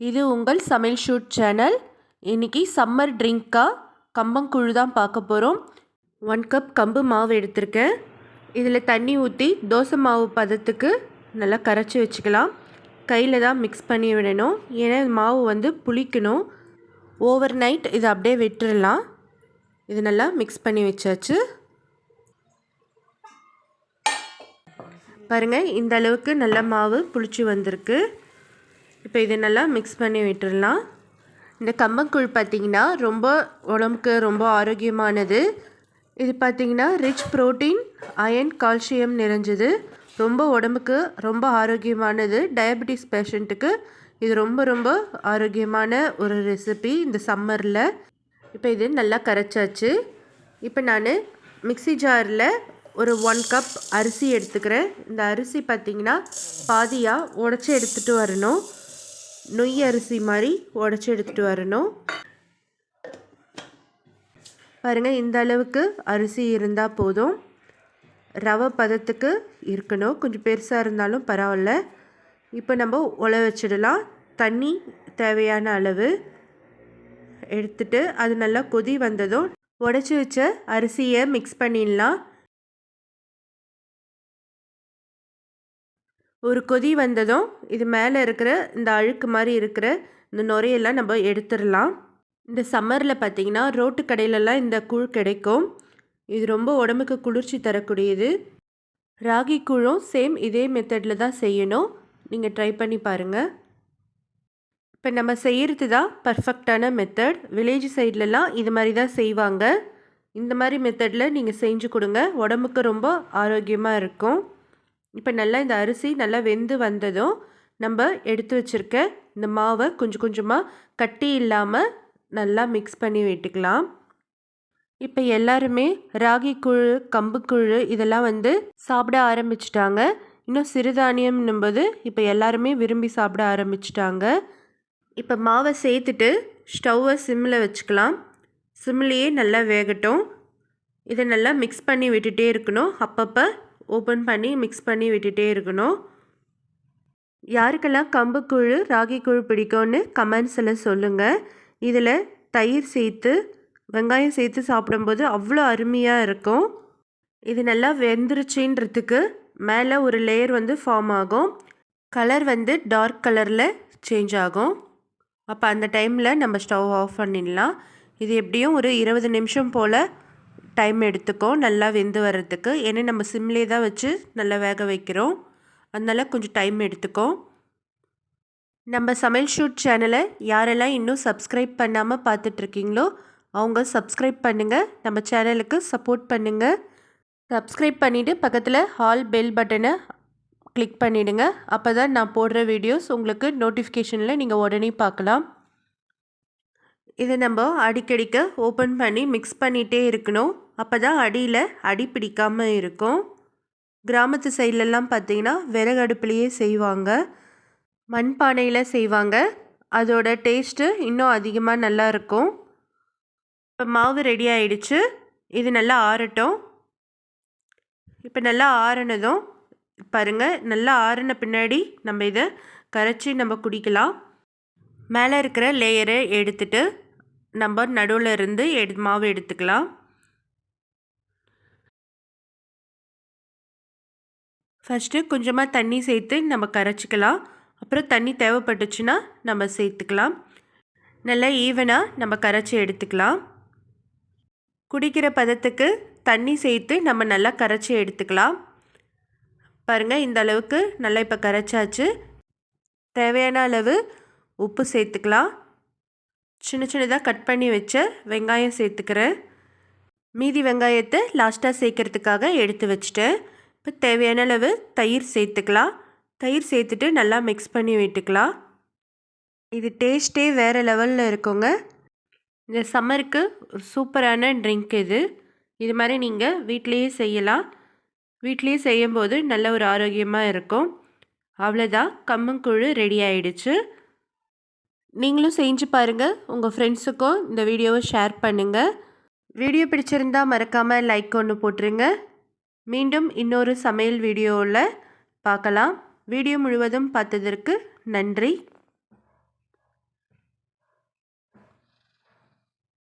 இது உங்கள் சமையல் ஷூட் சேனல். இன்றைக்கி சம்மர் ட்ரிங்க்காக கம்பங்கூழ் தான் பார்க்க போகிறோம். 1 கப் கம்பு மாவு எடுத்திருக்கேன். இதில் தண்ணி ஊற்றி தோசை மாவு பதத்துக்கு நல்லா கரைச்சி வச்சுக்கலாம். கையில் தான் மிக்ஸ் பண்ணி விடணும், ஏன்னா மாவு புளிக்கணும். ஓவர் நைட் இதை அப்படியே விட்டுடலாம். இது நல்லா மிக்ஸ் பண்ணி வச்சாச்சு. பாருங்கள், இந்த அளவுக்கு நல்லா மாவு புளிச்சு வந்திருக்கு. இப்போ இதை நல்லா மிக்ஸ் பண்ணி விட்டுடலாம். இந்த கம்பங்கூழ் பார்த்திங்கன்னா ரொம்ப உடம்புக்கு ரொம்ப ஆரோக்கியமானது. இது பார்த்திங்கன்னா ரிச் ப்ரோட்டீன், அயன், கால்சியம் நிறைஞ்சது. ரொம்ப உடம்புக்கு ரொம்ப ஆரோக்கியமானது. டயபெட்டிஸ் பேஷண்ட்டுக்கு இது ரொம்ப ரொம்ப ஆரோக்கியமான ஒரு ரெசிபி இந்த சம்மரில். இப்போ இது நல்லா கரைச்சாச்சு. இப்போ நான் மிக்ஸி ஜாரில் ஒரு 1 கப் அரிசி எடுத்துக்கிறேன். இந்த அரிசி பார்த்திங்கன்னா பாதியாக உடச்சி எடுத்துகிட்டு வரணும். நொய் அரிசி மாதிரி உடச்சி எடுத்துகிட்டு வரணும். பாருங்கள், இந்த அளவுக்கு அரிசி இருந்தால் போதும். ரவை பதத்துக்கு இருக்கணும், கொஞ்சம் பெருசாக இருந்தாலும் பரவாயில்ல. இப்போ நம்ம உல வச்சிடலாம். தண்ணி தேவையான அளவு எடுத்துட்டு அது நல்லா கொதி வந்ததும் உடச்சி வச்ச அரிசியை மிக்ஸ் பண்ணிடலாம். ஒரு கொதி வந்ததும் இது மேலே இருக்கிற இந்த அழுக்கு மாதிரி இருக்கிற இந்த நுரையெல்லாம் நம்ம எடுத்துடலாம். இந்த சம்மரில் பார்த்திங்கன்னா ரோட்டு கடையிலலாம் இந்த கூழ் கிடைக்கும். இது ரொம்ப உடம்புக்கு குளிர்ச்சி தரக்கூடியது. ராகி கூழும் சேம் இதே மெத்தடில் தான் செய்யணும். நீங்கள் ட்ரை பண்ணி பாருங்கள். இப்போ நம்ம செய்கிறது தான் பர்ஃபெக்டான மெத்தட். வில்லேஜ் சைட்லலாம் இது மாதிரி தான் செய்வாங்க. இந்த மாதிரி மெத்தடில் நீங்கள் செஞ்சு கொடுங்க, உடம்புக்கு ரொம்ப ஆரோக்கியமாக இருக்கும். இப்போ நல்லா இந்த அரிசி நல்லா வெந்து வந்ததும் நம்ம எடுத்து வச்சுருக்க இந்த மாவை கொஞ்சம் கொஞ்சமாக கட்டி இல்லாமல் நல்லா மிக்ஸ் பண்ணி விட்டுக்கலாம். இப்போ எல்லாருமே ராகி கூழ், கம்பு கூழ் இதெல்லாம் சாப்பிட ஆரம்பிச்சிட்டாங்க. இன்னும் சிறுதானியம்னும்போது இப்போ எல்லாருமே விரும்பி சாப்பிட ஆரம்பிச்சிட்டாங்க. இப்போ மாவை சேர்த்துட்டு ஸ்டவ்வை சிம்மில் வச்சுக்கலாம். சிம்லேயே நல்லா வேகட்டும். இதை நல்லா மிக்ஸ் பண்ணி விட்டுட்டே இருக்கணும். அப்பப்போ ஓப்பன் பண்ணி மிக்ஸ் பண்ணி விட்டுட்டே இருக்கணும். யாருக்கெல்லாம் கம்பு கூழ், ராகி கூழ் பிடிக்கும்னு கமெண்ட்ஸில் சொல்லுங்கள். இதில் தயிர் சேர்த்து வெங்காயம் சேர்த்து சாப்பிடும்போது அவ்வளோ அருமையாக இருக்கும். இது நல்லா வெந்துருச்சுன்றதுக்கு மேலே ஒரு லேயர் ஃபார்ம் ஆகும். கலர் டார்க் கலரில் சேஞ்ச் ஆகும். அப்போ அந்த டைமில் நம்ம ஸ்டவ் ஆஃப் பண்ணிடலாம். இது எப்படியும் ஒரு 20 நிமிஷம் போல் டைம் எடுத்துக்கும் நல்லா வெந்து வர்றதுக்கு. ஏன்னா நம்ம சிம்லேயே தான் வச்சு நல்லா வேக வைக்கிறோம், அதனால் கொஞ்சம் டைம் எடுத்துக்கும். நம்ம சமையல் ஷூட் சேனலை யாரெல்லாம் இன்னும் சப்ஸ்கிரைப் பண்ணாமல் பார்த்துட்ருக்கீங்களோ அவங்க சப்ஸ்கிரைப் பண்ணுங்கள். நம்ம சேனலுக்கு சப்போர்ட் பண்ணுங்கள். சப்ஸ்கிரைப் பண்ணிவிட்டு பக்கத்தில் ஆல் பெல் பட்டனை கிளிக் பண்ணிவிடுங்க. அப்போ தான் நான் போடுற வீடியோஸ் உங்களுக்கு நோட்டிஃபிகேஷனில் நீங்கள் உடனே பார்க்கலாம். இதை நம்ம அடிக்கடிக்க ஓப்பன் பண்ணி மிக்ஸ் பண்ணிகிட்டே இருக்கணும். அப்போ தான் அடியில் அடி பிடிக்காமல் இருக்கும். கிராமத்து சைட்லலாம் பார்த்திங்கன்னா விறகு அடுப்புலையே செய்வாங்க, மண்பானையில் செய்வாங்க. அதோட டேஸ்ட்டு இன்னும் அதிகமாக நல்லா இருக்கும். இப்போ மாவு ரெடி ஆகிடுச்சு. இது நல்லா ஆறட்டும். இப்போ நல்லா ஆறினதும் பாருங்கள், நல்லா ஆறின பின்னாடி நம்ம இதை கரைச்சி நம்ம குடிக்கலாம். மேலே இருக்கிற லேயரை எடுத்துட்டு நம்ம நடுவில் இருந்து மாவு எடுத்துக்கலாம். ஃபஸ்ட்டு கொஞ்சமாக தண்ணி சேர்த்து நம்ம கரைச்சிக்கலாம். அப்புறம் தண்ணி தேவைப்பட்டுச்சுன்னா நம்ம சேர்த்துக்கலாம். நல்லா ஈவனாக நம்ம கரைச்சி எடுத்துக்கலாம். குடிக்கிற பதத்துக்கு தண்ணி சேர்த்து நம்ம நல்லா கரைச்சி எடுத்துக்கலாம். பாருங்கள், இந்த அளவுக்கு நல்லா இப்போ கரைச்சாச்சு. தேவையான அளவு உப்பு சேர்த்துக்கலாம். சின்ன சின்னதாக கட் பண்ணி வச்ச வெங்காயம் சேர்த்துக்கிறேன். மீதி வெங்காயத்தை லாஸ்ட்டாக சேர்க்கறதுக்காக எடுத்து வச்சுட்டேன். இப்போ தேவையான அளவு தயிர் சேர்த்துக்கலாம். தயிர் சேர்த்துட்டு நல்லா மிக்ஸ் பண்ணி விட்டுக்கலாம். இது டேஸ்ட்டே வேறு லெவலில் இருக்குங்க. இந்த சம்மருக்கு ஒரு சூப்பரான ட்ரிங்க் இது. இது மாதிரி நீங்கள் வீட்டிலையே செய்யலாம். வீட்டிலையே செய்யும்போது நல்ல ஒரு ஆரோக்கியமாக இருக்கும். அவ்வளோதான், கம்பங்கூழ் ரெடி ஆகிடுச்சு. நீங்களும் செஞ்சு பாருங்கள். உங்கள் ஃப்ரெண்ட்ஸுக்கும் இந்த வீடியோவை ஷேர் பண்ணுங்கள். வீடியோ பிடிச்சிருந்தால் மறக்காமல் லைக் ஒன்று போட்டுருங்க. மீண்டும் இன்னொரு சமையல் வீடியோவில் பார்க்கலாம். வீடியோ முழுவதும் பார்த்ததற்கு நன்றி.